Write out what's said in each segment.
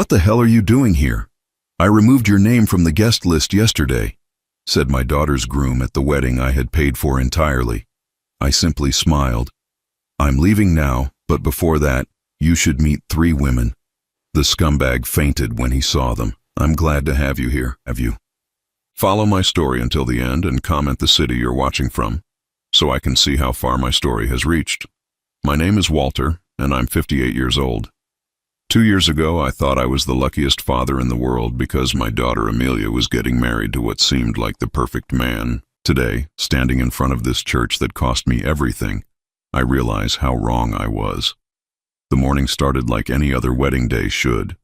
"What the hell are you doing here? I removed your name from the guest list yesterday," said my daughter's groom at the wedding I had paid for entirely. I simply smiled. "I'm leaving now, but before that, you should meet 3 women." The scumbag fainted when he saw them. "I'm glad to have you here, have you? Follow my story until the end and comment the city you're watching from, so I can see how far my story has reached. My name is Walter, and I'm 58 years old. 2 years ago, I thought I was the luckiest father in the world because my daughter Amelia was getting married to what seemed like the perfect man. Today, standing in front of this church that cost me everything, I realize how wrong I was. The morning started like any other wedding day should.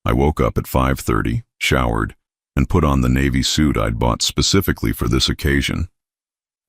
I woke up at 5:30, showered, and put on the navy suit I'd bought specifically for this occasion.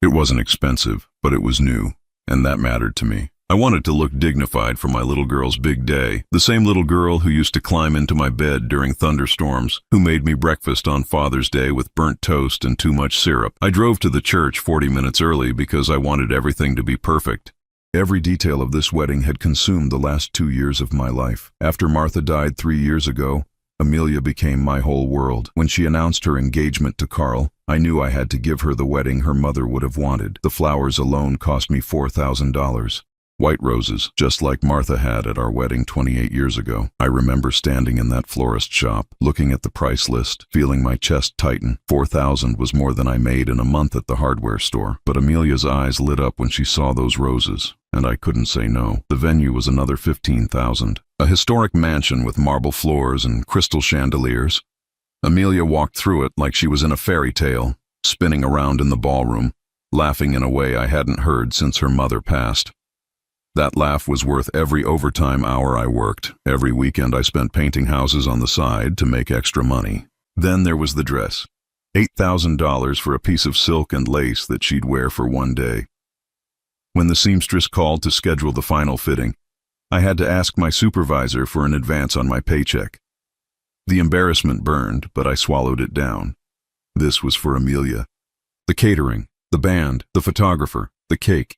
It wasn't expensive, but it was new, and that mattered to me. I wanted to look dignified for my little girl's big day, the same little girl who used to climb into my bed during thunderstorms, who made me breakfast on Father's Day with burnt toast and too much syrup. I drove to the church 40 minutes early because I wanted everything to be perfect. Every detail of this wedding had consumed the last 2 years of my life. After Martha died 3 years ago, Amelia became my whole world. When she announced her engagement to Carl, I knew I had to give her the wedding her mother would have wanted. The flowers alone cost me $4,000. White roses, just like Martha had at our wedding 28 years ago. I remember standing in that florist shop, looking at the price list, feeling my chest tighten. $4,000 was more than I made in a month at the hardware store. But Amelia's eyes lit up when she saw those roses, and I couldn't say no. The venue was another $15,000. A historic mansion with marble floors and crystal chandeliers. Amelia walked through it like she was in a fairy tale, spinning around in the ballroom, laughing in a way I hadn't heard since her mother passed. That laugh was worth every overtime hour I worked. Every weekend I spent painting houses on the side to make extra money. Then there was the dress. $8,000 for a piece of silk and lace that she'd wear for one day. When the seamstress called to schedule the final fitting, I had to ask my supervisor for an advance on my paycheck. The embarrassment burned, but I swallowed it down. This was for Amelia. The catering, the band, the photographer, the cake,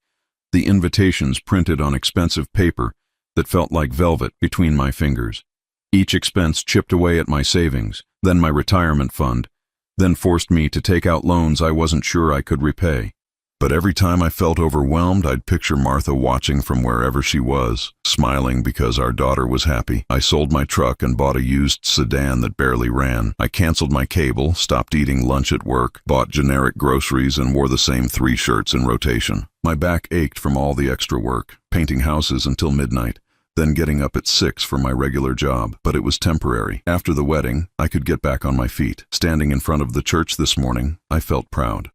the invitations printed on expensive paper that felt like velvet between my fingers. Each expense chipped away at my savings, then my retirement fund, then forced me to take out loans I wasn't sure I could repay. But every time I felt overwhelmed, I'd picture Martha watching from wherever she was, smiling because our daughter was happy. I sold my truck and bought a used sedan that barely ran. I canceled my cable, stopped eating lunch at work, bought generic groceries, and wore the same 3 shirts in rotation. My back ached from all the extra work, painting houses until midnight, then getting up at 6 for my regular job. But it was temporary. After the wedding, I could get back on my feet. Standing in front of the church this morning, I felt proud.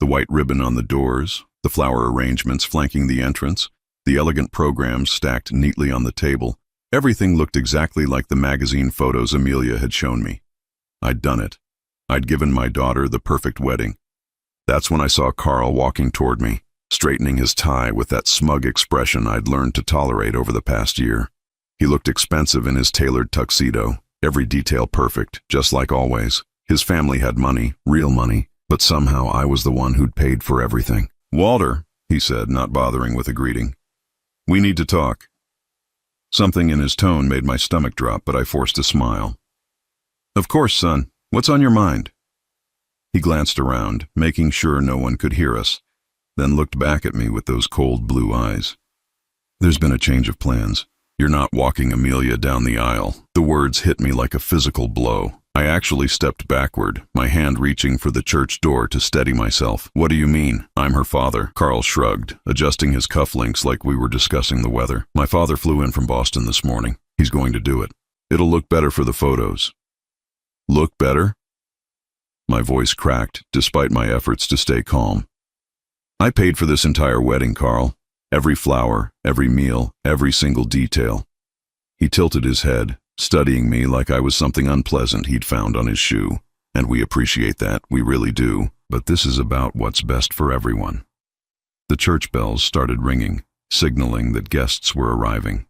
The white ribbon on the doors, the flower arrangements flanking the entrance, the elegant programs stacked neatly on the table, everything looked exactly like the magazine photos Amelia had shown me. I'd done it. I'd given my daughter the perfect wedding. That's when I saw Carl walking toward me, straightening his tie with that smug expression I'd learned to tolerate over the past year. He looked expensive in his tailored tuxedo, every detail perfect, just like always. His family had money, real money, but somehow I was the one who'd paid for everything. "Walter," he said, not bothering with a greeting. "We need to talk." Something in his tone made my stomach drop, but I forced a smile. "Of course, son. What's on your mind?" He glanced around, making sure no one could hear us, then looked back at me with those cold blue eyes. "There's been a change of plans. You're not walking Amelia down the aisle." The words hit me like a physical blow. I actually stepped backward, my hand reaching for the church door to steady myself. "What do you mean? I'm her father." Carl shrugged, adjusting his cufflinks like we were discussing the weather. "My father flew in from Boston this morning. He's going to do it. It'll look better for the photos." "Look better?" My voice cracked, despite my efforts to stay calm. "I paid for this entire wedding, Carl. Every flower, every meal, every single detail." He tilted his head, studying me like I was something unpleasant he'd found on his shoe. "And we appreciate that, we really do. But this is about what's best for everyone." The church bells started ringing, signaling that guests were arriving.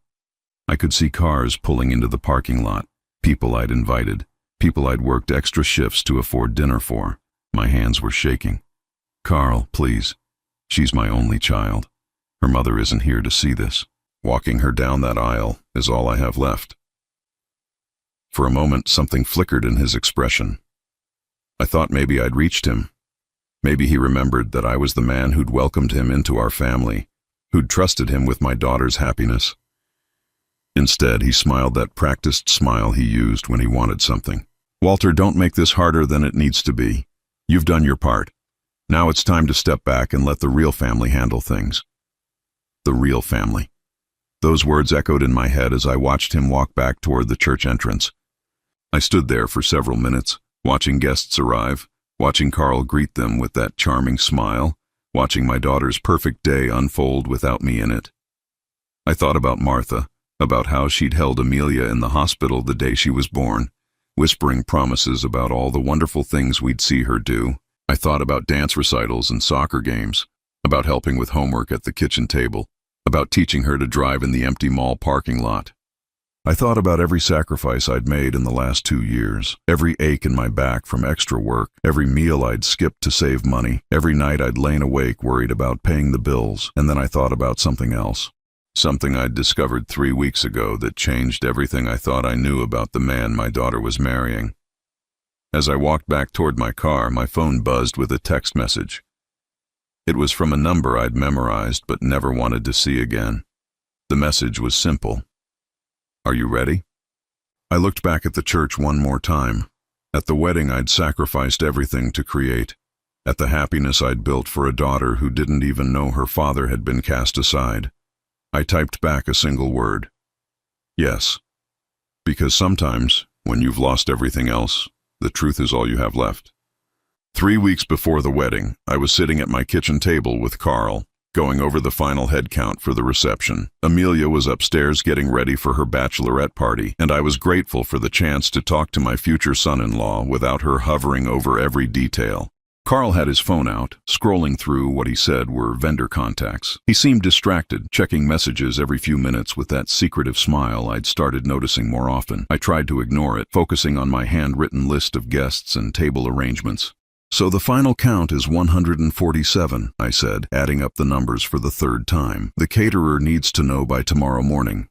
I could see cars pulling into the parking lot, people I'd invited, people I'd worked extra shifts to afford dinner for. My hands were shaking. "Carl, please. She's my only child. Her mother isn't here to see this. Walking her down that aisle is all I have left." For a moment, something flickered in his expression. I thought maybe I'd reached him. Maybe he remembered that I was the man who'd welcomed him into our family, who'd trusted him with my daughter's happiness. Instead, he smiled that practiced smile he used when he wanted something. "Walter, don't make this harder than it needs to be. You've done your part. Now it's time to step back and let the real family handle things." The real family. Those words echoed in my head as I watched him walk back toward the church entrance. I stood there for several minutes, watching guests arrive, watching Carl greet them with that charming smile, watching my daughter's perfect day unfold without me in it. I thought about Martha, about how she'd held Amelia in the hospital the day she was born, whispering promises about all the wonderful things we'd see her do. I thought about dance recitals and soccer games, about helping with homework at the kitchen table, about teaching her to drive in the empty mall parking lot. I thought about every sacrifice I'd made in the last 2 years, every ache in my back from extra work, every meal I'd skipped to save money, every night I'd lain awake worried about paying the bills, and then I thought about something else. Something I'd discovered 3 weeks ago that changed everything I thought I knew about the man my daughter was marrying. As I walked back toward my car, my phone buzzed with a text message. It was from a number I'd memorized but never wanted to see again. The message was simple. "Are you ready?" I looked back at the church one more time, at the wedding I'd sacrificed everything to create, at the happiness I'd built for a daughter who didn't even know her father had been cast aside. I typed back a single word. Yes. Because sometimes, when you've lost everything else, the truth is all you have left. 3 weeks before the wedding, I was sitting at my kitchen table with Carl, going over the final head count for the reception. Amelia was upstairs getting ready for her bachelorette party, and I was grateful for the chance to talk to my future son-in-law without her hovering over every detail. Carl had his phone out, scrolling through what he said were vendor contacts. He seemed distracted, checking messages every few minutes with that secretive smile I'd started noticing more often. I tried to ignore it, focusing on my handwritten list of guests and table arrangements. "So the final count is 147, I said, adding up the numbers for the 3rd time. "The caterer needs to know by tomorrow morning."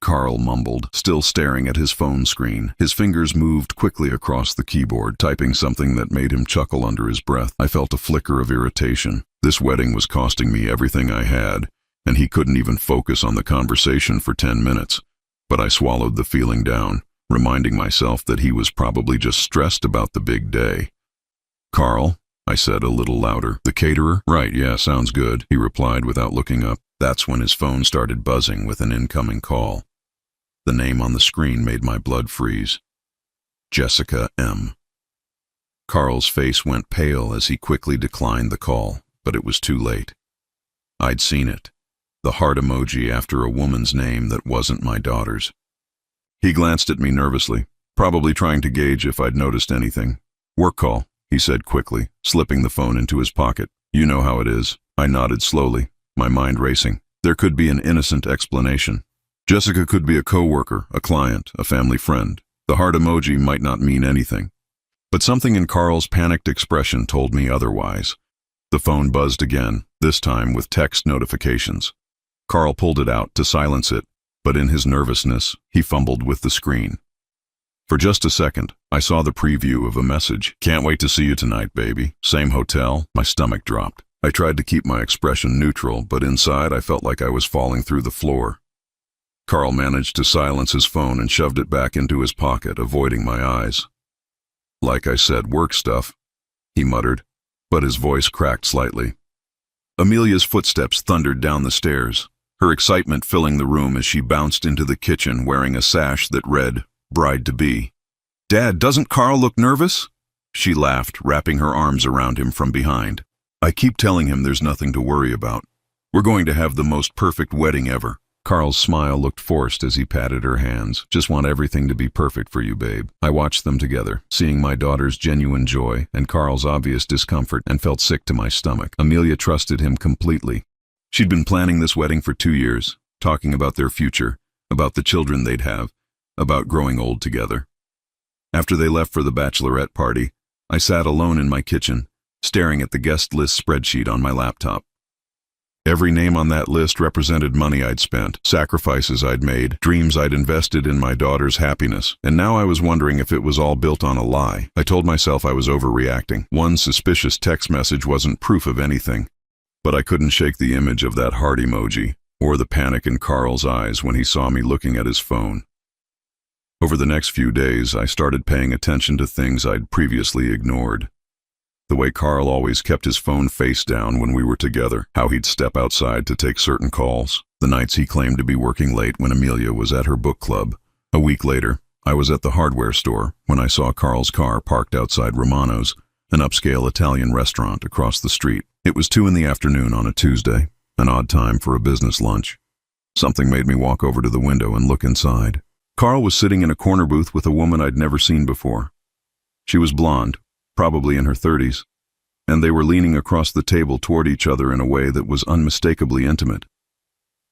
Carl mumbled, still staring at his phone screen. His fingers moved quickly across the keyboard, typing something that made him chuckle under his breath. I felt a flicker of irritation. This wedding was costing me everything I had, and he couldn't even focus on the conversation for 10 minutes. But I swallowed the feeling down, reminding myself that he was probably just stressed about the big day. "Carl," I said a little louder. "The caterer?" "Right, yeah, sounds good," he replied without looking up. That's when his phone started buzzing with an incoming call. The name on the screen made my blood freeze. Jessica M. Carl's face went pale as he quickly declined the call, but it was too late. I'd seen it. The heart emoji after a woman's name that wasn't my daughter's. He glanced at me nervously, probably trying to gauge if I'd noticed anything. "Work call," he said quickly, slipping the phone into his pocket. "You know how it is." I nodded slowly, my mind racing. There could be an innocent explanation. Jessica could be a coworker, a client, a family friend. The heart emoji might not mean anything. But something in Carl's panicked expression told me otherwise. The phone buzzed again, this time with text notifications. Carl pulled it out to silence it, but in his nervousness, he fumbled with the screen. For just a second, I saw the preview of a message. "Can't wait to see you tonight, baby. Same hotel." My stomach dropped. I tried to keep my expression neutral, but inside I felt like I was falling through the floor. Carl managed to silence his phone and shoved it back into his pocket, avoiding my eyes. "Like I said, work stuff," he muttered, but his voice cracked slightly. Amelia's footsteps thundered down the stairs, her excitement filling the room as she bounced into the kitchen wearing a sash that read, "Bride-to-be." "Dad, doesn't Carl look nervous?" She laughed, wrapping her arms around him from behind. "I keep telling him there's nothing to worry about. We're going to have the most perfect wedding ever." Carl's smile looked forced as he patted her hands. "Just want everything to be perfect for you, babe." I watched them together, seeing my daughter's genuine joy and Carl's obvious discomfort, and felt sick to my stomach. Amelia trusted him completely. She'd been planning this wedding for 2 years, talking about their future, about the children they'd have, about growing old together. After they left for the bachelorette party, I sat alone in my kitchen, staring at the guest list spreadsheet on my laptop. Every name on that list represented money I'd spent, sacrifices I'd made, dreams I'd invested in my daughter's happiness. And now I was wondering if it was all built on a lie. I told myself I was overreacting. One suspicious text message wasn't proof of anything. But I couldn't shake the image of that heart emoji, or the panic in Carl's eyes when he saw me looking at his phone. Over the next few days, I started paying attention to things I'd previously ignored. The way Carl always kept his phone face down when we were together, how he'd step outside to take certain calls, the nights he claimed to be working late when Amelia was at her book club. A week later, I was at the hardware store when I saw Carl's car parked outside Romano's, an upscale Italian restaurant across the street. It was 2 p.m. on a Tuesday, an odd time for a business lunch. Something made me walk over to the window and look inside. Carl was sitting in a corner booth with a woman I'd never seen before. She was blonde, probably in her 30s, and they were leaning across the table toward each other in a way that was unmistakably intimate.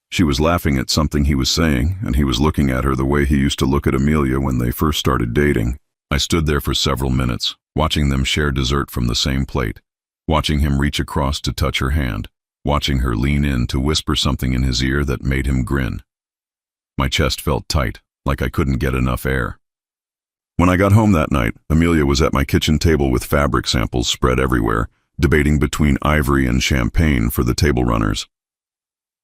She was laughing at something he was saying, and he was looking at her the way he used to look at Amelia when they first started dating. I stood there for several minutes, watching them share dessert from the same plate, watching him reach across to touch her hand, watching her lean in to whisper something in his ear that made him grin. My chest felt tight, like I couldn't get enough air. When I got home that night, Amelia was at my kitchen table with fabric samples spread everywhere, debating between ivory and champagne for the table runners.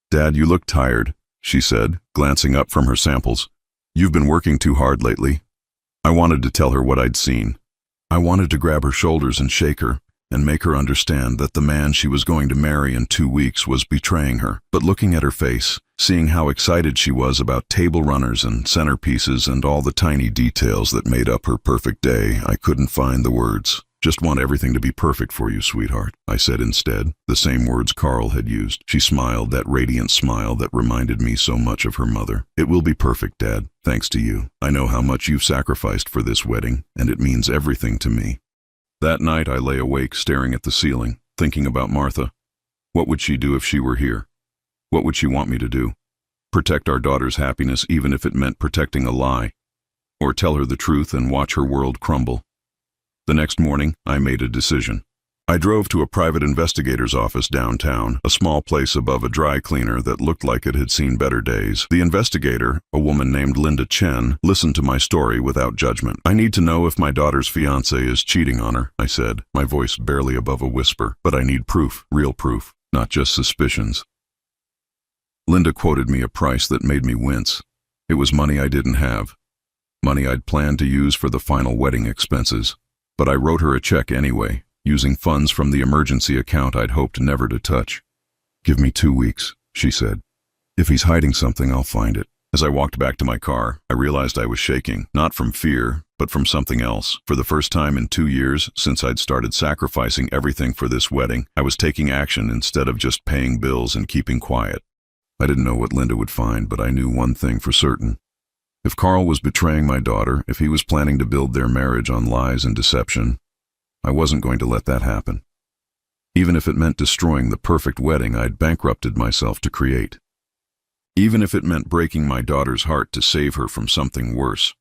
"Dad, you look tired," she said, glancing up from her samples. "You've been working too hard lately." I wanted to tell her what I'd seen. I wanted to grab her shoulders and shake her, and make her understand that the man she was going to marry in 2 weeks was betraying her. But looking at her face, seeing how excited she was about table runners and centerpieces and all the tiny details that made up her perfect day, I couldn't find the words. "Just want everything to be perfect for you, sweetheart," I said instead, the same words Carl had used. She smiled, that radiant smile that reminded me so much of her mother. "It will be perfect, Dad, thanks to you. I know how much you've sacrificed for this wedding, and it means everything to me." That night I lay awake staring at the ceiling, thinking about Martha. What would she do if she were here? What would she want me to do? Protect our daughter's happiness even if it meant protecting a lie? Or tell her the truth and watch her world crumble? The next morning, I made a decision. I drove to a private investigator's office downtown, a small place above a dry cleaner that looked like it had seen better days. The investigator, a woman named Linda Chen, listened to my story without judgment. "I need to know if my daughter's fiancé is cheating on her," I said, my voice barely above a whisper. "But I need proof, real proof, not just suspicions." Linda quoted me a price that made me wince. It was money I didn't have, money I'd planned to use for the final wedding expenses. But I wrote her a check anyway, using funds from the emergency account I'd hoped never to touch. "Give me 2 weeks," she said. "If he's hiding something, I'll find it." As I walked back to my car, I realized I was shaking, not from fear, but from something else. For the first time in 2 years, since I'd started sacrificing everything for this wedding, I was taking action instead of just paying bills and keeping quiet. I didn't know what Linda would find, but I knew one thing for certain. If Carl was betraying my daughter, if he was planning to build their marriage on lies and deception, I wasn't going to let that happen. Even if it meant destroying the perfect wedding I'd bankrupted myself to create. Even if it meant breaking my daughter's heart to save her from something worse.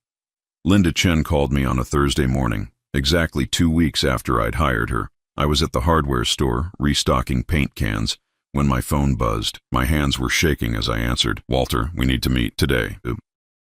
Linda Chen called me on a Thursday morning, exactly 2 weeks after I'd hired her. I was at the hardware store, restocking paint cans, when my phone buzzed. My hands were shaking as I answered. "Walter, we need to meet today."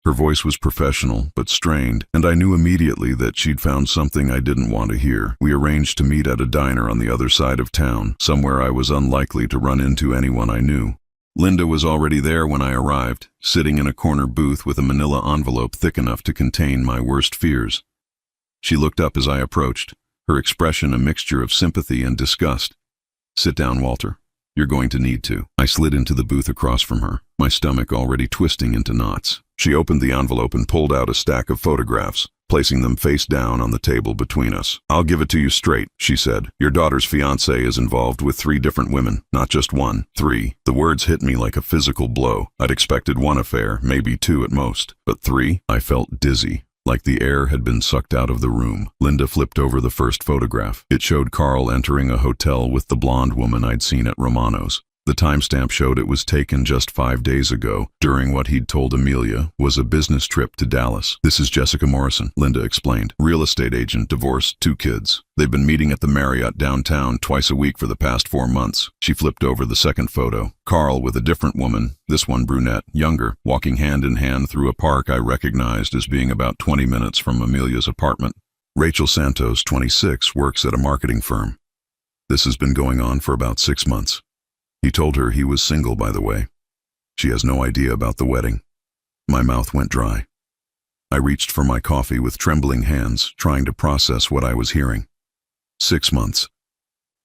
Her voice was professional, but strained, and I knew immediately that she'd found something I didn't want to hear. We arranged to meet at a diner on the other side of town, somewhere I was unlikely to run into anyone I knew. Linda was already there when I arrived, sitting in a corner booth with a manila envelope thick enough to contain my worst fears. She looked up as I approached, her expression a mixture of sympathy and disgust. "Sit down, Walter. You're going to need to." I slid into the booth across from her, my stomach already twisting into knots. She opened the envelope and pulled out a stack of photographs, placing them face down on the table between us. "I'll give it to you straight," she said. "Your daughter's fiancé is involved with 3 different women, not just one, 3. The words hit me like a physical blow. I'd expected 1 affair, maybe 2 at most. But 3? I felt dizzy, like the air had been sucked out of the room. Linda flipped over the first photograph. It showed Carl entering a hotel with the blonde woman I'd seen at Romano's. The timestamp showed it was taken just 5 days ago, during what he'd told Amelia was a business trip to Dallas. "This is Jessica Morrison," Linda explained. "Real estate agent, divorced, 2 kids. They've been meeting at the Marriott downtown twice a week for the past 4 months. She flipped over the second photo. Carl with a different woman, this one brunette, younger, walking hand in hand through a park I recognized as being about 20 minutes from Amelia's apartment. Rachel Santos, 26, works at a marketing firm. This has been going on for about 6 months. He told her he was single, by the way. She has no idea about the wedding." My mouth went dry. I reached for my coffee with trembling hands, trying to process what I was hearing. 6 months.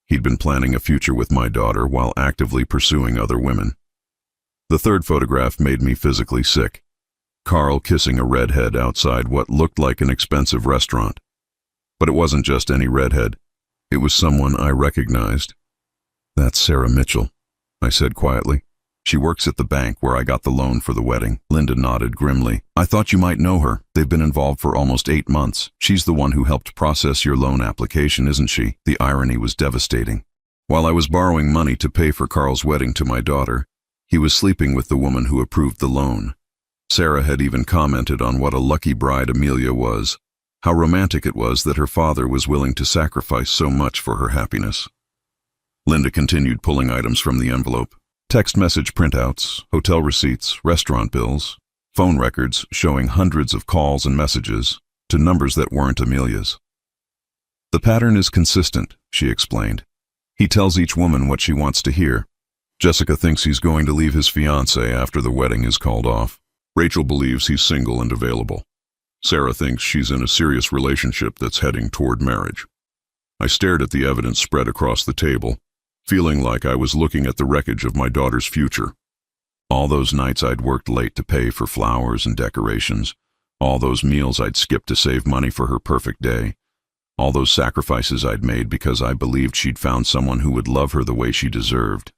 He'd been planning a future with my daughter while actively pursuing other women. The third photograph made me physically sick. Carl kissing a redhead outside what looked like an expensive restaurant. But it wasn't just any redhead. It was someone I recognized. "That's Sarah Mitchell," I said quietly. "She works at the bank where I got the loan for the wedding." Linda nodded grimly. "I thought you might know her. They've been involved for almost 8 months. She's the one who helped process your loan application, isn't she?" The irony was devastating. While I was borrowing money to pay for Carl's wedding to my daughter, he was sleeping with the woman who approved the loan. Sarah had even commented on what a lucky bride Amelia was, how romantic it was that her father was willing to sacrifice so much for her happiness. Linda continued pulling items from the envelope. Text message printouts, hotel receipts, restaurant bills, phone records showing hundreds of calls and messages to numbers that weren't Amelia's. "The pattern is consistent," she explained. "He tells each woman what she wants to hear. Jessica thinks he's going to leave his fiancée after the wedding is called off. Rachel believes he's single and available. Sarah thinks she's in a serious relationship that's heading toward marriage." I stared at the evidence spread across the table, feeling like I was looking at the wreckage of my daughter's future. All those nights I'd worked late to pay for flowers and decorations, all those meals I'd skipped to save money for her perfect day, all those sacrifices I'd made because I believed she'd found someone who would love her the way she deserved.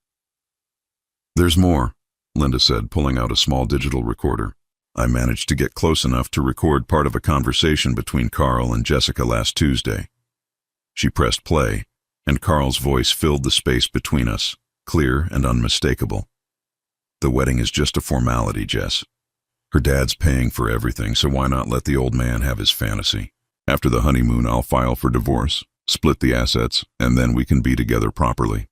"There's more," Linda said, pulling out a small digital recorder. "I managed to get close enough to record part of a conversation between Carl and Jessica last Tuesday." She pressed play, and Carl's voice filled the space between us, clear and unmistakable. "The wedding is just a formality, Jess. Her dad's paying for everything, so why not let the old man have his fantasy? After the honeymoon, I'll file for divorce, split the assets, and then we can be together properly."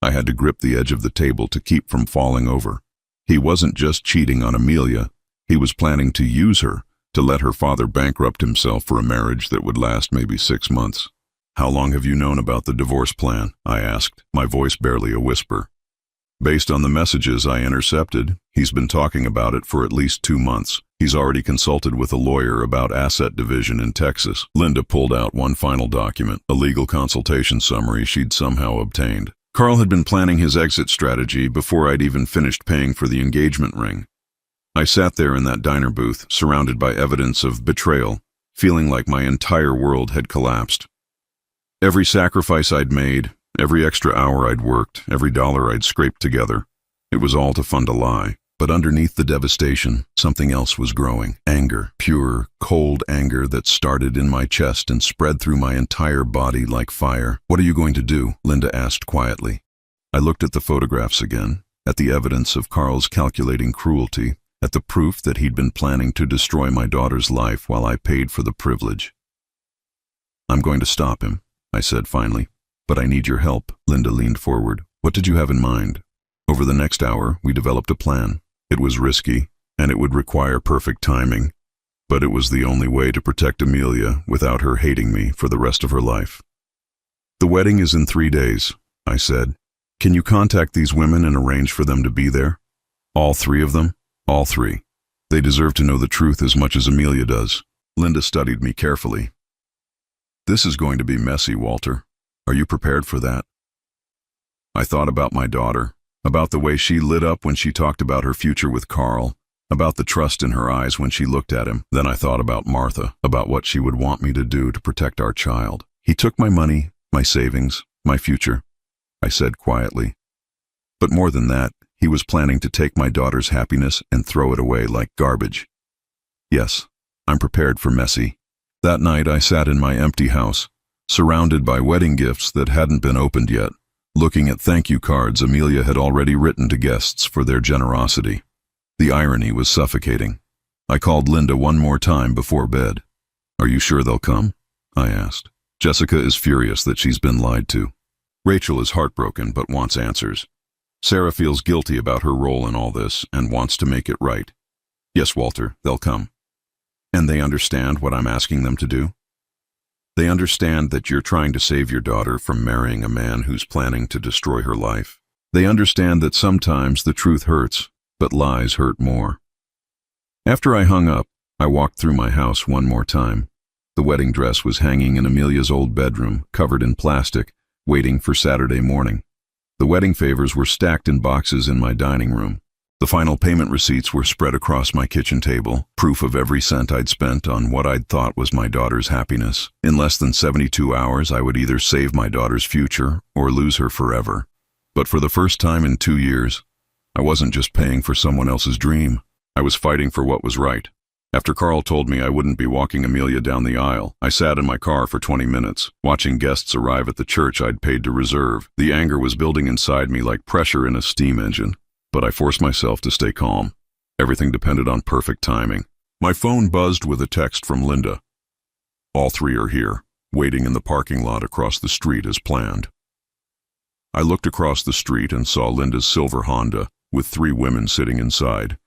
I had to grip the edge of the table to keep from falling over. He wasn't just cheating on Amelia. He was planning to use her, to let her father bankrupt himself for a marriage that would last maybe 6 months. "How long have you known about the divorce plan?" I asked, my voice barely a whisper. "Based on the messages I intercepted, he's been talking about it for at least 2 months. He's already consulted with a lawyer about asset division in Texas." Linda pulled out one final document, a legal consultation summary she'd somehow obtained. Carl had been planning his exit strategy before I'd even finished paying for the engagement ring. I sat there in that diner booth, surrounded by evidence of betrayal, feeling like my entire world had collapsed. Every sacrifice I'd made, every extra hour I'd worked, every dollar I'd scraped together, it was all to fund a lie. But underneath the devastation, something else was growing. Anger, pure, cold anger that started in my chest and spread through my entire body like fire. "What are you going to do?" Linda asked quietly. I looked at the photographs again, at the evidence of Carl's calculating cruelty, at the proof that he'd been planning to destroy my daughter's life while I paid for the privilege. "I'm going to stop him," I said finally. "But I need your help." Linda leaned forward. "What did you have in mind?" Over the next hour, we developed a plan. It was risky, and it would require perfect timing, but it was the only way to protect Amelia without her hating me for the rest of her life. "The wedding is in 3 days," I said. "Can you contact these women and arrange for them to be there? All 3 of them? All 3. They deserve to know the truth as much as Amelia does." Linda studied me carefully. "This is going to be messy, Walter. Are you prepared for that?" I thought about my daughter, about the way she lit up when she talked about her future with Carl, about the trust in her eyes when she looked at him. Then I thought about Martha, about what she would want me to do to protect our child. "He took my money, my savings, my future," I said quietly. "But more than that, he was planning to take my daughter's happiness and throw it away like garbage. Yes, I'm prepared for messy." That night I sat in my empty house, surrounded by wedding gifts that hadn't been opened yet, Looking at thank you cards Amelia had already written to guests for their generosity. The irony was suffocating. I called Linda one more time before bed. "Are you sure they'll come?" I asked. "Jessica is furious that she's been lied to. Rachel is heartbroken but wants answers. Sarah feels guilty about her role in all this and wants to make it right. Yes, Walter, they'll come. And they understand what I'm asking them to do? They understand that you're trying to save your daughter from marrying a man who's planning to destroy her life. They understand that sometimes the truth hurts, but lies hurt more." After I hung up, I walked through my house one more time. The wedding dress was hanging in Amelia's old bedroom, covered in plastic, waiting for Saturday morning. The wedding favors were stacked in boxes in my dining room. The final payment receipts were spread across my kitchen table, proof of every cent I'd spent on what I'd thought was my daughter's happiness. In less than 72 hours, I would either save my daughter's future or lose her forever. But for the first time in 2 years, I wasn't just paying for someone else's dream. I was fighting for what was right. After Carl told me I wouldn't be walking Amelia down the aisle, I sat in my car for 20 minutes, watching guests arrive at the church I'd paid to reserve. The anger was building inside me like pressure in a steam engine, but I forced myself to stay calm. Everything depended on perfect timing. My phone buzzed with a text from Linda. "All three are here, waiting in the parking lot across the street as planned." I looked across the street and saw Linda's silver Honda, with 3 women sitting inside.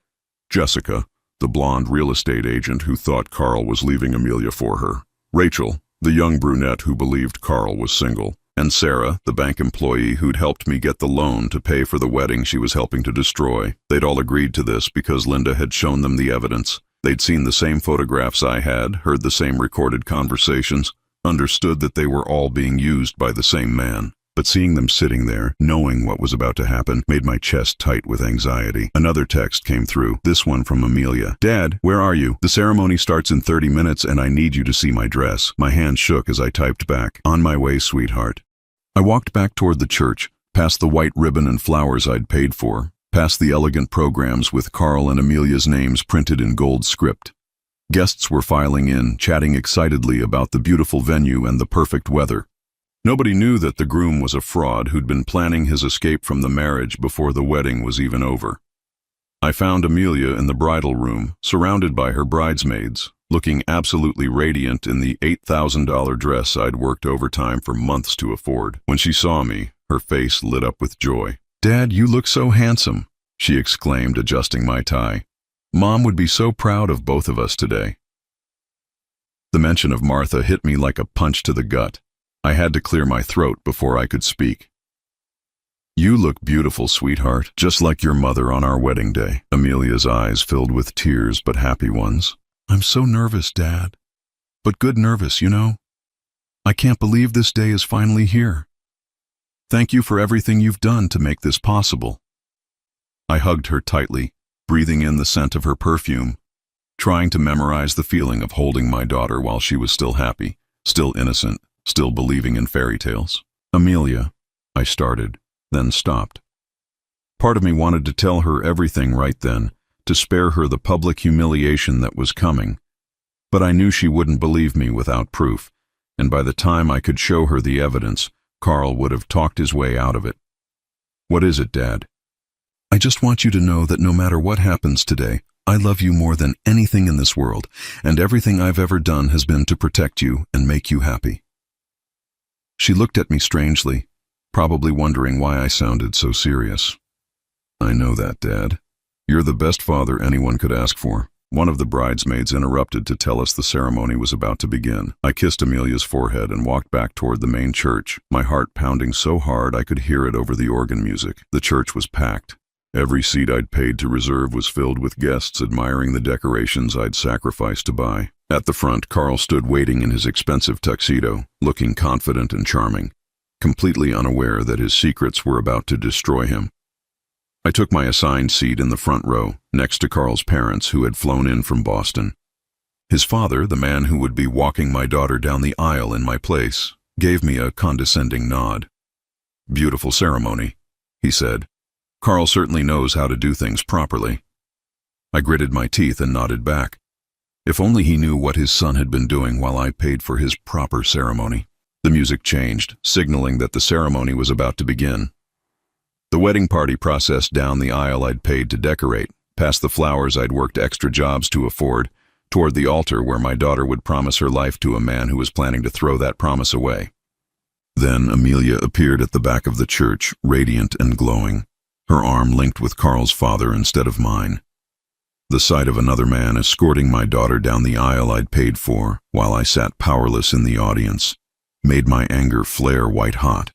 Jessica, the blonde real estate agent who thought Carl was leaving Amelia for her. Rachel, the young brunette who believed Carl was single. And Sarah, the bank employee who'd helped me get the loan to pay for the wedding she was helping to destroy. They'd all agreed to this because Linda had shown them the evidence. They'd seen the same photographs I had, heard the same recorded conversations, understood that they were all being used by the same man. But seeing them sitting there, knowing what was about to happen, made my chest tight with anxiety. Another text came through, this one from Amelia. "Dad, where are you? The ceremony starts in 30 minutes and I need you to see my dress." My hand shook as I typed back, "On my way, sweetheart." I walked back toward the church, past the white ribbon and flowers I'd paid for, past the elegant programs with Carl and Amelia's names printed in gold script. Guests were filing in, chatting excitedly about the beautiful venue and the perfect weather. Nobody knew that the groom was a fraud who'd been planning his escape from the marriage before the wedding was even over. I found Amelia in the bridal room, surrounded by her bridesmaids, looking absolutely radiant in the $8,000 dress I'd worked overtime for months to afford. When she saw me, her face lit up with joy. "Dad, you look so handsome," she exclaimed, adjusting my tie. "Mom would be so proud of both of us today." The mention of Martha hit me like a punch to the gut. I had to clear my throat before I could speak. "You look beautiful, sweetheart, just like your mother on our wedding day." Amelia's eyes filled with tears, but happy ones. "I'm so nervous, Dad. But good nervous, you know. I can't believe this day is finally here. Thank you for everything you've done to make this possible." I hugged her tightly, breathing in the scent of her perfume, trying to memorize the feeling of holding my daughter while she was still happy, still innocent, still believing in fairy tales. "Amelia," I started, then stopped. Part of me wanted to tell her everything right then, to spare her the public humiliation that was coming. But I knew she wouldn't believe me without proof, and by the time I could show her the evidence, Carl would have talked his way out of it. "What is it, Dad?" "I just want you to know that no matter what happens today, I love you more than anything in this world, and everything I've ever done has been to protect you and make you happy." She looked at me strangely, probably wondering why I sounded so serious. "I know that, Dad. You're the best father anyone could ask for." One of the bridesmaids interrupted to tell us the ceremony was about to begin. I kissed Amelia's forehead and walked back toward the main church, my heart pounding so hard I could hear it over the organ music. The church was packed. Every seat I'd paid to reserve was filled with guests admiring the decorations I'd sacrificed to buy. At the front, Carl stood waiting in his expensive tuxedo, looking confident and charming, completely unaware that his secrets were about to destroy him. I took my assigned seat in the front row, next to Carl's parents who had flown in from Boston. His father, the man who would be walking my daughter down the aisle in my place, gave me a condescending nod. "Beautiful ceremony," he said. "Carl certainly knows how to do things properly." I gritted my teeth and nodded back. If only he knew what his son had been doing while I paid for his proper ceremony. The music changed, signaling that the ceremony was about to begin. The wedding party processed down the aisle I'd paid to decorate, past the flowers I'd worked extra jobs to afford, toward the altar where my daughter would promise her life to a man who was planning to throw that promise away. Then Amelia appeared at the back of the church, radiant and glowing, her arm linked with Carl's father instead of mine. The sight of another man escorting my daughter down the aisle I'd paid for, while I sat powerless in the audience, made my anger flare white-hot.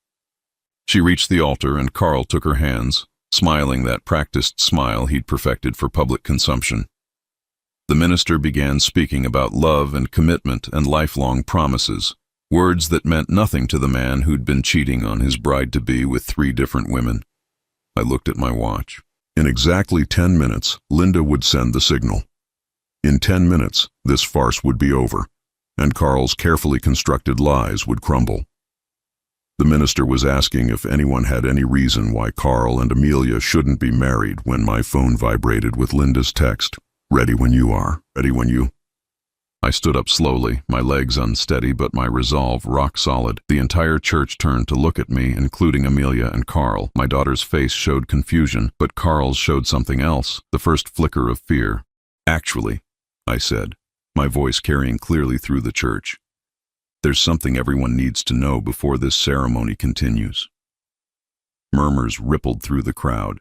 She reached the altar and Carl took her hands, smiling that practiced smile he'd perfected for public consumption. The minister began speaking about love and commitment and lifelong promises, words that meant nothing to the man who'd been cheating on his bride-to-be with 3 different women. I looked at my watch. In exactly 10 minutes, Linda would send the signal. In 10 minutes, this farce would be over, and Carl's carefully constructed lies would crumble. The minister was asking if anyone had any reason why Carl and Amelia shouldn't be married when my phone vibrated with Linda's text, "Ready when you are, ready when you..." I stood up slowly, my legs unsteady but my resolve rock solid. The entire church turned to look at me, including Amelia and Carl. My daughter's face showed confusion, but Carl's showed something else, the first flicker of fear. "Actually," I said, my voice carrying clearly through the church, "there's something everyone needs to know before this ceremony continues." Murmurs rippled through the crowd.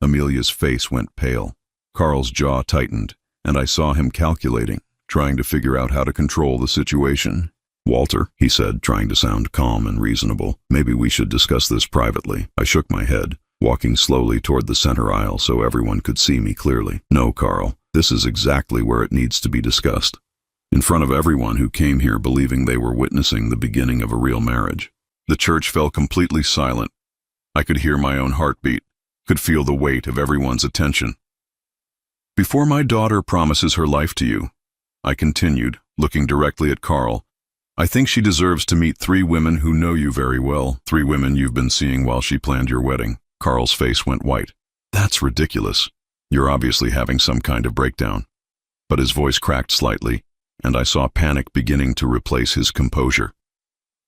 Amelia's face went pale. Carl's jaw tightened, and I saw him calculating, trying to figure out how to control the situation. "Walter," he said, trying to sound calm and reasonable, "maybe we should discuss this privately." I shook my head, walking slowly toward the center aisle so everyone could see me clearly. "No, Carl, this is exactly where it needs to be discussed. In front of everyone who came here believing they were witnessing the beginning of a real marriage." The church fell completely silent. I could hear my own heartbeat, could feel the weight of everyone's attention. "Before my daughter promises her life to you," I continued, looking directly at Carl, "I think she deserves to meet 3 women who know you very well, 3 women you've been seeing while she planned your wedding." Carl's face went white. "That's ridiculous. You're obviously having some kind of breakdown." But his voice cracked slightly, and I saw panic beginning to replace his composure.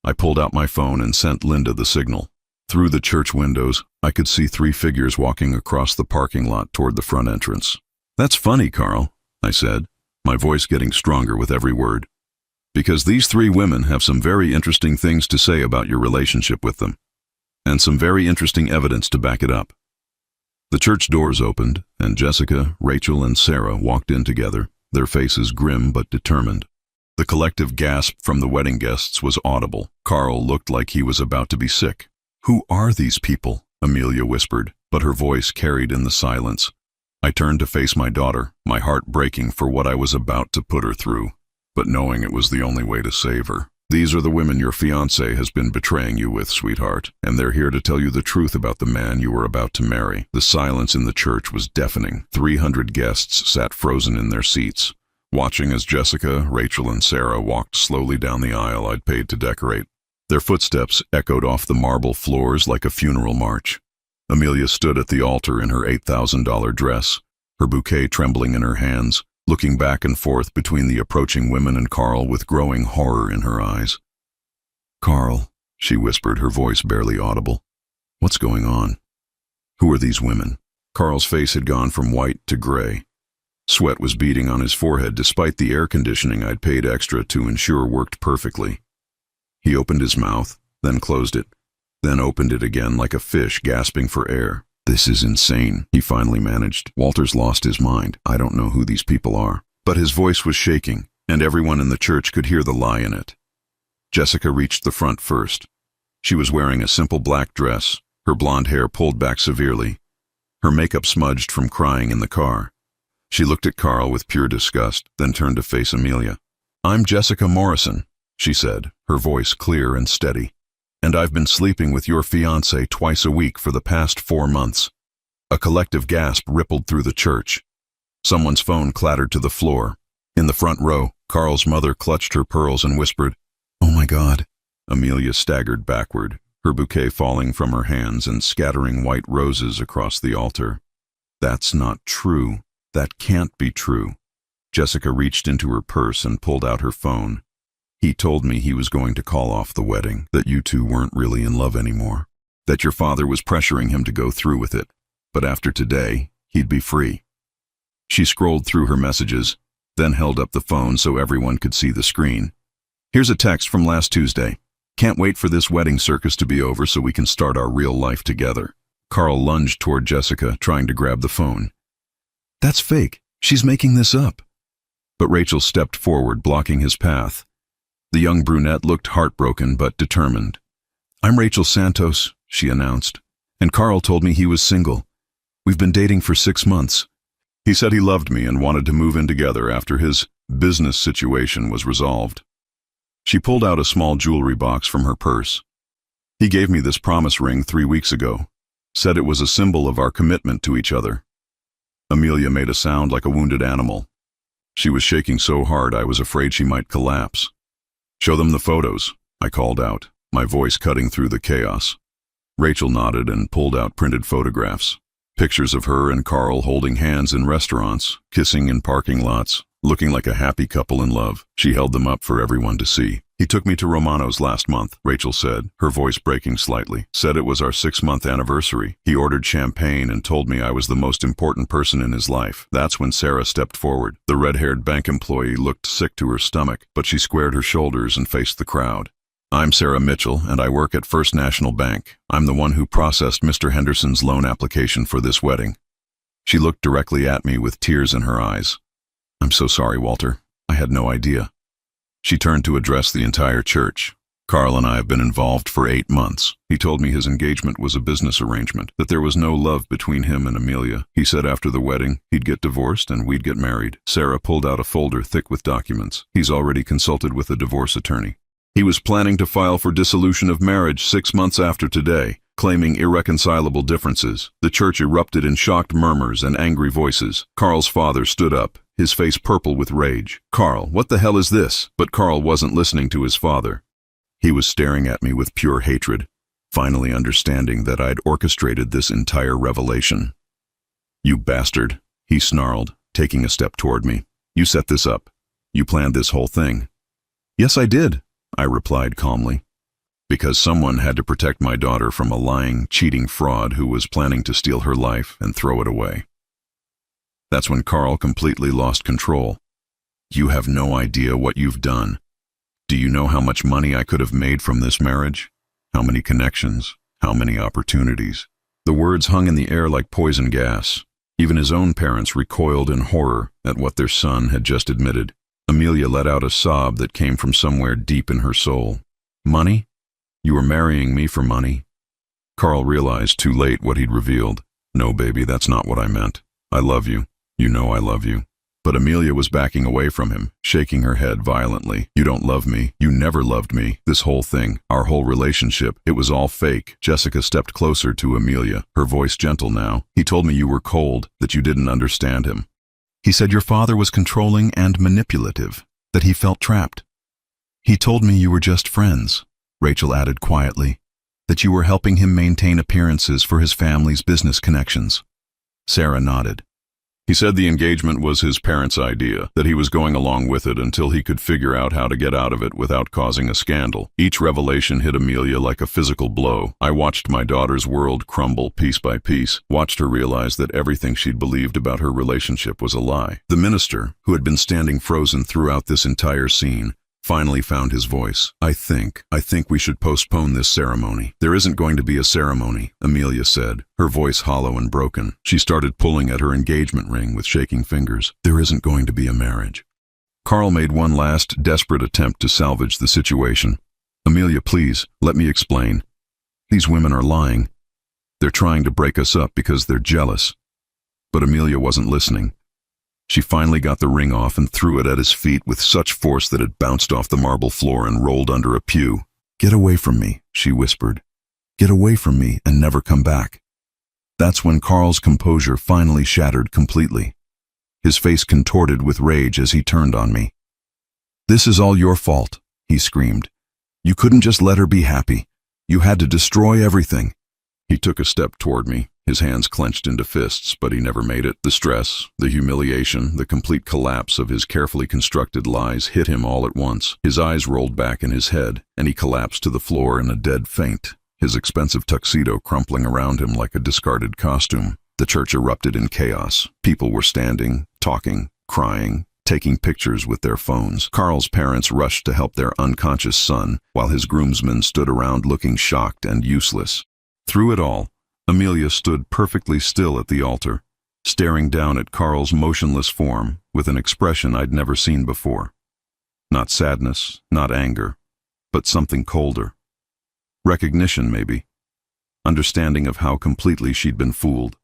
I pulled out my phone and sent Linda the signal. Through the church windows, I could see 3 figures walking across the parking lot toward the front entrance. "That's funny, Carl," I said, my voice getting stronger with every word, "because these 3 women have some very interesting things to say about your relationship with them, and some very interesting evidence to back it up." The church doors opened, and Jessica, Rachel, and Sarah walked in together, their faces grim but determined. The collective gasp from the wedding guests was audible. Carl looked like he was about to be sick. "Who are these people?" Amelia whispered, but her voice carried in the silence. I turned to face my daughter, my heart breaking for what I was about to put her through, but knowing it was the only way to save her. "These are the women your fiancé has been betraying you with, sweetheart, and they're here to tell you the truth about the man you were about to marry." The silence in the church was deafening. 300 guests sat frozen in their seats, watching as Jessica, Rachel, and Sarah walked slowly down the aisle I'd paid to decorate. Their footsteps echoed off the marble floors like a funeral march. Amelia stood at the altar in her $8,000 dress, her bouquet trembling in her hands, looking back and forth between the approaching women and Carl with growing horror in her eyes. "Carl," she whispered, her voice barely audible, "what's going on? Who are these women?" Carl's face had gone from white to gray. Sweat was beading on his forehead despite the air conditioning I'd paid extra to ensure worked perfectly. He opened his mouth, then closed it, then opened it again like a fish gasping for air. "This is insane," he finally managed. "Walter's lost his mind. I don't know who these people are." But his voice was shaking, and everyone in the church could hear the lie in it. Jessica reached the front first. She was wearing a simple black dress, her blonde hair pulled back severely, her makeup smudged from crying in the car. She looked at Carl with pure disgust, then turned to face Amelia. "I'm Jessica Morrison," she said, her voice clear and steady. "And I've been sleeping with your fiancé twice a week for the past 4 months. A collective gasp rippled through the church. Someone's phone clattered to the floor. In the front row, Carl's mother clutched her pearls and whispered, "Oh my God." Amelia staggered backward, her bouquet falling from her hands and scattering white roses across the altar. "That's not true. That can't be true." Jessica reached into her purse and pulled out her phone. He told me he was going to call off the wedding, that you two weren't really in love anymore, that your father was pressuring him to go through with it, but after today, he'd be free. She scrolled through her messages, then held up the phone so everyone could see the screen. Here's a text from last Tuesday. Can't wait for this wedding circus to be over so we can start our real life together. Carl lunged toward Jessica, trying to grab the phone. That's fake. She's making this up. But Rachel stepped forward, blocking his path. The young brunette looked heartbroken but determined. I'm Rachel Santos, she announced, and Carl told me he was single. We've been dating for 6 months. He said he loved me and wanted to move in together after his business situation was resolved. She pulled out a small jewelry box from her purse. He gave me this promise ring 3 weeks ago, said it was a symbol of our commitment to each other. Amelia made a sound like a wounded animal. She was shaking so hard I was afraid she might collapse. Show them the photos, I called out, my voice cutting through the chaos. Rachel nodded and pulled out printed photographs. Pictures of her and Carl holding hands in restaurants, kissing in parking lots, looking like a happy couple in love. She held them up for everyone to see. He took me to Romano's last month, Rachel said, her voice breaking slightly. Said it was our 6-month anniversary. He ordered champagne and told me I was the most important person in his life. That's when Sarah stepped forward. The red-haired bank employee looked sick to her stomach, but she squared her shoulders and faced the crowd. I'm Sarah Mitchell, and I work at First National Bank. I'm the one who processed Mr. Henderson's loan application for this wedding. She looked directly at me with tears in her eyes. I'm so sorry, Walter. I had no idea. She turned to address the entire church. Carl and I have been involved for 8 months. He told me his engagement was a business arrangement, that there was no love between him and Amelia. He said after the wedding, he'd get divorced and we'd get married. Sarah pulled out a folder thick with documents. He's already consulted with a divorce attorney. He was planning to file for dissolution of marriage 6 months after today, claiming irreconcilable differences. The church erupted in shocked murmurs and angry voices. Carl's father stood up, his face purple with rage. Carl, what the hell is this? But Carl wasn't listening to his father. He was staring at me with pure hatred, finally understanding that I'd orchestrated this entire revelation. You bastard, he snarled, taking a step toward me. You set this up. You planned this whole thing. Yes, I did, I replied calmly. Because someone had to protect my daughter from a lying, cheating fraud who was planning to steal her life and throw it away. That's when Carl completely lost control. You have no idea what you've done. Do you know how much money I could have made from this marriage? How many connections? How many opportunities? The words hung in the air like poison gas. Even his own parents recoiled in horror at what their son had just admitted. Amelia let out a sob that came from somewhere deep in her soul. Money? You were marrying me for money? Carl realized too late what he'd revealed. No, baby, that's not what I meant. I love you. You know I love you. But Amelia was backing away from him, shaking her head violently. You don't love me. You never loved me. This whole thing, our whole relationship, it was all fake. Jessica stepped closer to Amelia, her voice gentle now. He told me you were cold, that you didn't understand him. He said your father was controlling and manipulative, that he felt trapped. He told me you were just friends, Rachel added quietly, that you were helping him maintain appearances for his family's business connections. Sarah nodded. He said the engagement was his parents' idea, that he was going along with it until he could figure out how to get out of it without causing a scandal. Each revelation hit Amelia like a physical blow. I watched my daughter's world crumble piece by piece, watched her realize that everything she'd believed about her relationship was a lie. The minister, who had been standing frozen throughout this entire scene, finally found his voice. I think we should postpone this ceremony. There isn't going to be a ceremony, Amelia said, her voice hollow and broken. She started pulling at her engagement ring with shaking fingers. There isn't going to be a marriage. Carl made one last, desperate attempt to salvage the situation. Amelia, please, let me explain. These women are lying. They're trying to break us up because they're jealous. But Amelia wasn't listening. She finally got the ring off and threw it at his feet with such force that it bounced off the marble floor and rolled under a pew. Get away from me, she whispered. Get away from me and never come back. That's when Carl's composure finally shattered completely. His face contorted with rage as he turned on me. This is all your fault, he screamed. You couldn't just let her be happy. You had to destroy everything. He took a step toward me, his hands clenched into fists, but he never made it. The stress, the humiliation, the complete collapse of his carefully constructed lies hit him all at once. His eyes rolled back in his head, and he collapsed to the floor in a dead faint, his expensive tuxedo crumpling around him like a discarded costume. The church erupted in chaos. People were standing, talking, crying, taking pictures with their phones. Carl's parents rushed to help their unconscious son, while his groomsmen stood around looking shocked and useless. Through it all, Amelia stood perfectly still at the altar, staring down at Carl's motionless form with an expression I'd never seen before. Not sadness, not anger, but something colder. Recognition, maybe. Understanding of how completely she'd been fooled.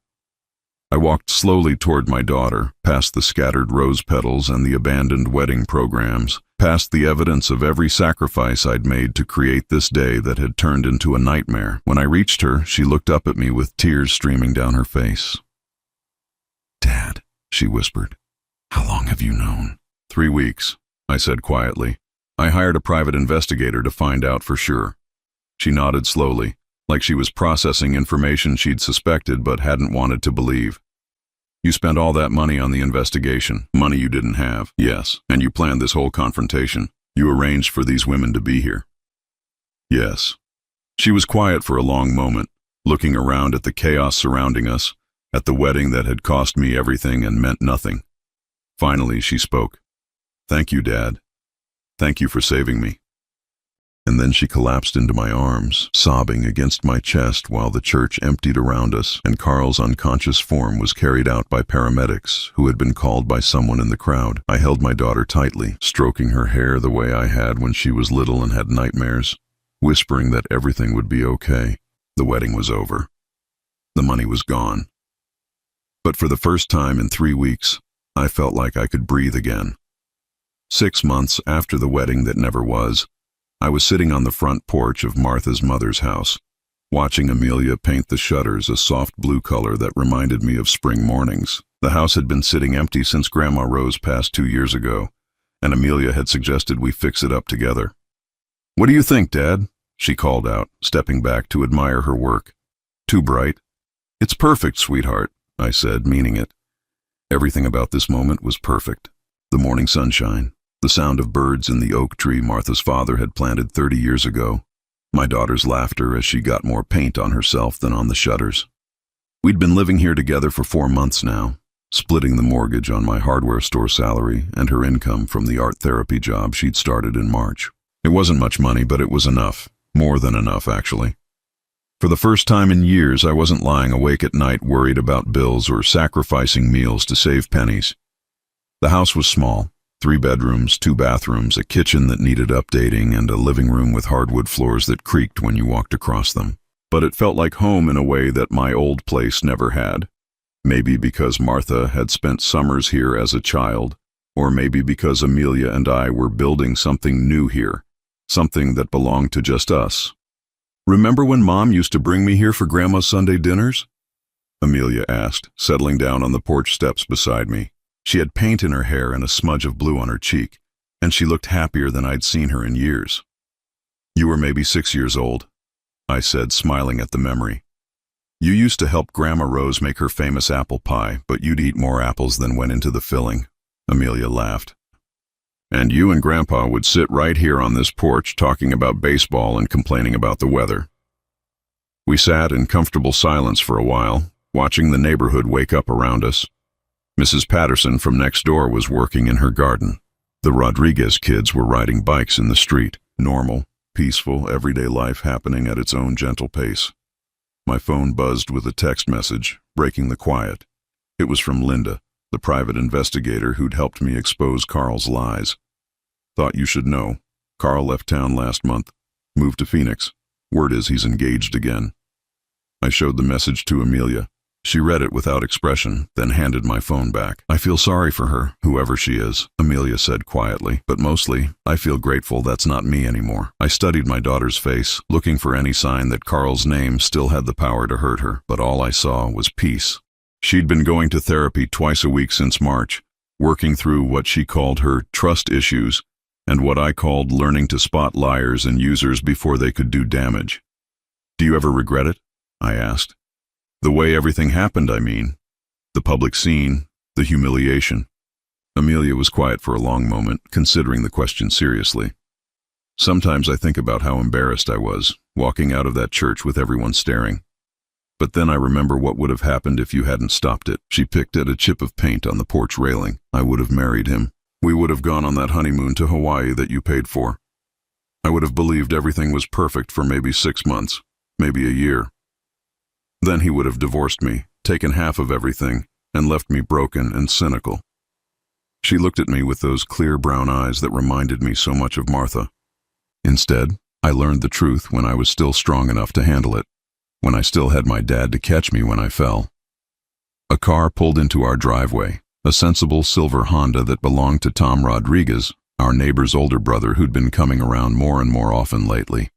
I walked slowly toward my daughter, past the scattered rose petals and the abandoned wedding programs, past the evidence of every sacrifice I'd made to create this day that had turned into a nightmare. When I reached her, she looked up at me with tears streaming down her face. "Dad," she whispered, "how long have you known?" 3 weeks, I said quietly. I hired a private investigator to find out for sure. She nodded slowly, like she was processing information she'd suspected but hadn't wanted to believe. "You spent all that money on the investigation, money you didn't have." "Yes." "And you planned this whole confrontation. You arranged for these women to be here." "Yes." She was quiet for a long moment, looking around at the chaos surrounding us, at the wedding that had cost me everything and meant nothing. Finally, she spoke. "Thank you, Dad. Thank you for saving me." And then she collapsed into my arms, sobbing against my chest while the church emptied around us and Carl's unconscious form was carried out by paramedics who had been called by someone in the crowd. I held my daughter tightly, stroking her hair the way I had when she was little and had nightmares, whispering that everything would be okay. The wedding was over. The money was gone. But for the first time in 3 weeks, I felt like I could breathe again. 6 months after the wedding that never was, I was sitting on the front porch of Martha's mother's house, watching Amelia paint the shutters a soft blue color that reminded me of spring mornings. The house had been sitting empty since Grandma Rose passed 2 years ago, and Amelia had suggested we fix it up together. "What do you think, Dad?" she called out, stepping back to admire her work. "Too bright?" "It's perfect, sweetheart," I said, meaning it. Everything about this moment was perfect. The morning sunshine, the sound of birds in the oak tree Martha's father had planted 30 years ago, my daughter's laughter as she got more paint on herself than on the shutters. We'd been living here together for 4 months now, splitting the mortgage on my hardware store salary and her income from the art therapy job she'd started in March. It wasn't much money, but it was enough. More than enough, actually. For the first time in years, I wasn't lying awake at night worried about bills or sacrificing meals to save pennies. The house was small. 3 bedrooms, 2 bathrooms, a kitchen that needed updating, and a living room with hardwood floors that creaked when you walked across them. But it felt like home in a way that my old place never had. Maybe because Martha had spent summers here as a child, or maybe because Amelia and I were building something new here, something that belonged to just us. "Remember when Mom used to bring me here for Grandma's Sunday dinners?" Amelia asked, settling down on the porch steps beside me. She had paint in her hair and a smudge of blue on her cheek, and she looked happier than I'd seen her in years. "You were maybe 6 years old," I said, smiling at the memory. "You used to help Grandma Rose make her famous apple pie, but you'd eat more apples than went into the filling." Amelia laughed. "And you and Grandpa would sit right here on this porch talking about baseball and complaining about the weather." We sat in comfortable silence for a while, watching the neighborhood wake up around us. Mrs. Patterson from next door was working in her garden. The Rodriguez kids were riding bikes in the street. Normal, peaceful, everyday life happening at its own gentle pace. My phone buzzed with a text message, breaking the quiet. It was from Linda, the private investigator who'd helped me expose Carl's lies. "Thought you should know. Carl left town last month. Moved to Phoenix. Word is he's engaged again." I showed the message to Amelia. She read it without expression, then handed my phone back. "I feel sorry for her, whoever she is," Amelia said quietly, "but mostly, I feel grateful that's not me anymore." I studied my daughter's face, looking for any sign that Carl's name still had the power to hurt her, but all I saw was peace. She'd been going to therapy twice a week since March, working through what she called her trust issues and what I called learning to spot liars and users before they could do damage. "Do you ever regret it?" I asked. The way everything happened, I mean. The public scene, the humiliation. Amelia was quiet for a long moment, considering the question seriously. Sometimes I think about how embarrassed I was, walking out of that church with everyone staring. But then I remember what would have happened if you hadn't stopped it. She picked at a chip of paint on the porch railing. I would have married him. We would have gone on that honeymoon to Hawaii that you paid for. I would have believed everything was perfect for maybe 6 months, maybe a year. Then he would have divorced me, taken half of everything, and left me broken and cynical. She looked at me with those clear brown eyes that reminded me so much of Martha. Instead, I learned the truth when I was still strong enough to handle it, when I still had my dad to catch me when I fell. A car pulled into our driveway, a sensible silver Honda that belonged to Tom Rodriguez, our neighbor's older brother who'd been coming around more and more often lately.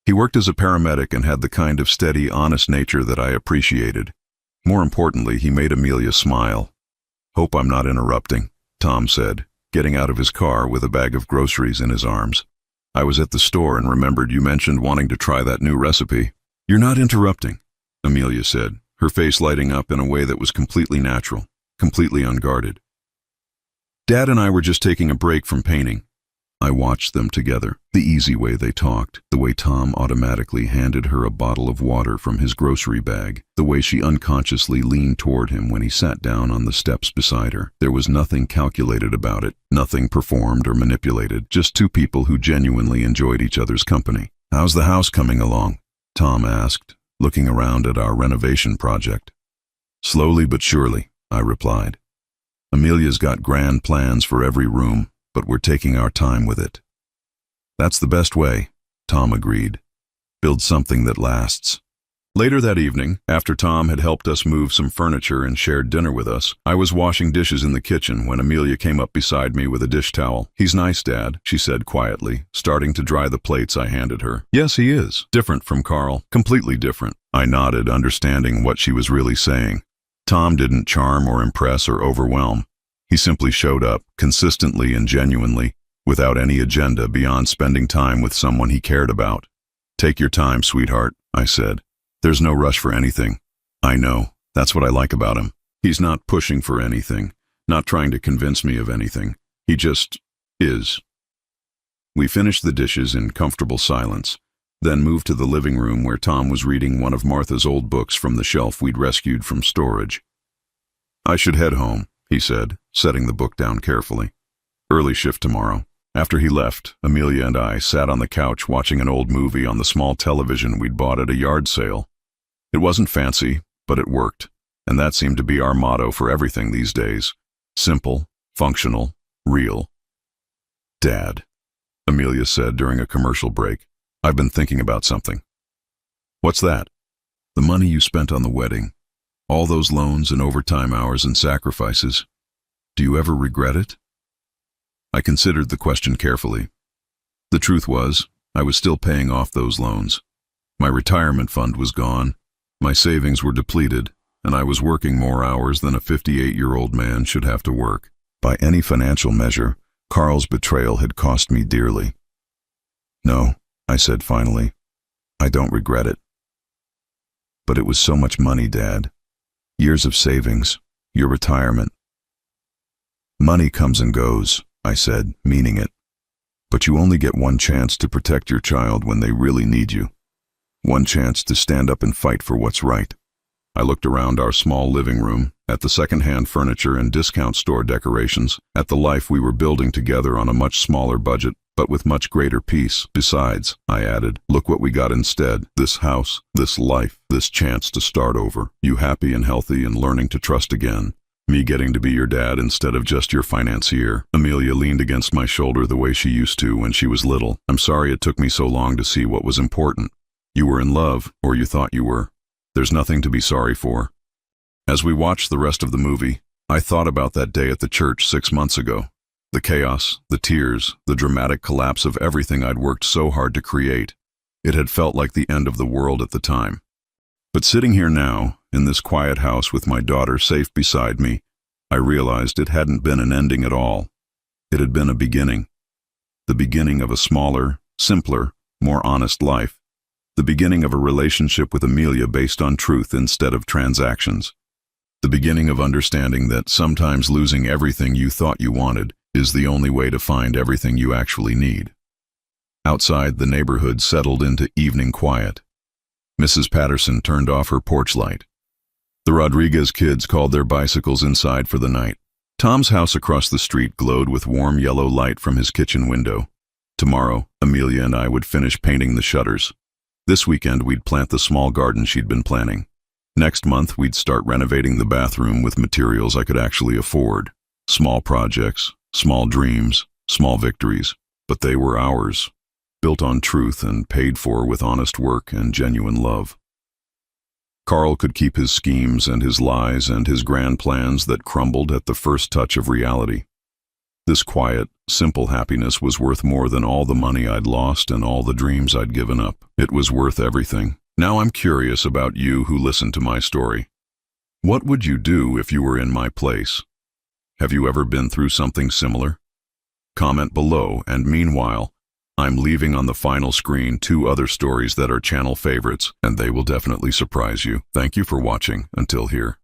He worked as a paramedic and had the kind of steady, honest nature that I appreciated. More importantly, he made Amelia smile. "Hope I'm not interrupting," Tom said, getting out of his car with a bag of groceries in his arms. "I was at the store and remembered you mentioned wanting to try that new recipe." "You're not interrupting," Amelia said, her face lighting up in a way that was completely natural, completely unguarded. Dad and I were just taking a break from painting. I watched them together, the easy way they talked, the way Tom automatically handed her a bottle of water from his grocery bag, the way she unconsciously leaned toward him when he sat down on the steps beside her. There was nothing calculated about it, nothing performed or manipulated, just two people who genuinely enjoyed each other's company. "How's the house coming along?" Tom asked, looking around at our renovation project. "Slowly but surely," I replied. "Amelia's got grand plans for every room, but we're taking our time with it." "That's the best way," Tom agreed. "Build something that lasts." Later that evening, after Tom had helped us move some furniture and shared dinner with us, I was washing dishes in the kitchen when Amelia came up beside me with a dish towel. "He's nice, Dad," she said quietly, starting to dry the plates I handed her. "Yes, he is. Different from Carl. Completely different." I nodded, understanding what she was really saying. Tom didn't charm or impress or overwhelm. He simply showed up, consistently and genuinely, without any agenda beyond spending time with someone he cared about. "Take your time, sweetheart," I said. "There's no rush for anything." "I know. That's what I like about him. He's not pushing for anything, not trying to convince me of anything. He just is." We finished the dishes in comfortable silence, then moved to the living room where Tom was reading one of Martha's old books from the shelf we'd rescued from storage. "I should head home," he said, setting the book down carefully. "Early shift tomorrow." After he left, Amelia and I sat on the couch watching an old movie on the small television we'd bought at a yard sale. It wasn't fancy, but it worked, and that seemed to be our motto for everything these days. Simple, functional, real. "Dad," Amelia said during a commercial break, "I've been thinking about something." "What's that?" "The money you spent on the wedding. All those loans and overtime hours and sacrifices. Do you ever regret it?" I considered the question carefully. The truth was, I was still paying off those loans. My retirement fund was gone, my savings were depleted, and I was working more hours than a 58-year-old man should have to work. By any financial measure, Carl's betrayal had cost me dearly. "No," I said finally, "I don't regret it." "But it was so much money, Dad. Years of savings, your retirement." "Money comes and goes," I said, meaning it. "But you only get one chance to protect your child when they really need you. One chance to stand up and fight for what's right." I looked around our small living room, at the second-hand furniture and discount store decorations, at the life we were building together on a much smaller budget, but with much greater peace. "Besides," I added, "look what we got instead. This house, this life, this chance to start over. You happy and healthy and learning to trust again. Me getting to be your dad instead of just your financier." Amelia leaned against my shoulder the way she used to when she was little. "I'm sorry it took me so long to see what was important. You were in love, or you thought you were. There's nothing to be sorry for." As we watched the rest of the movie, I thought about that day at the church 6 months ago. The chaos, the tears, the dramatic collapse of everything I'd worked so hard to create. It had felt like the end of the world at the time. But sitting here now, in this quiet house with my daughter safe beside me, I realized it hadn't been an ending at all. It had been a beginning. The beginning of a smaller, simpler, more honest life. The beginning of a relationship with Amelia based on truth instead of transactions. The beginning of understanding that sometimes losing everything you thought you wanted is the only way to find everything you actually need. Outside, the neighborhood settled into evening quiet. Mrs. Patterson turned off her porch light. The Rodriguez kids called their bicycles inside for the night. Tom's house across the street glowed with warm yellow light from his kitchen window. Tomorrow, Amelia and I would finish painting the shutters. This weekend, we'd plant the small garden she'd been planning. Next month, we'd start renovating the bathroom with materials I could actually afford. Small projects, small dreams, small victories, but they were ours, built on truth and paid for with honest work and genuine love. Carl could keep his schemes and his lies and his grand plans that crumbled at the first touch of reality. This quiet, simple happiness was worth more than all the money I'd lost and all the dreams I'd given up. It was worth everything. Now I'm curious about you who listened to my story. What would you do if you were in my place? Have you ever been through something similar? Comment below, and meanwhile, I'm leaving on the final screen 2 other stories that are channel favorites, and they will definitely surprise you. Thank you for watching until here.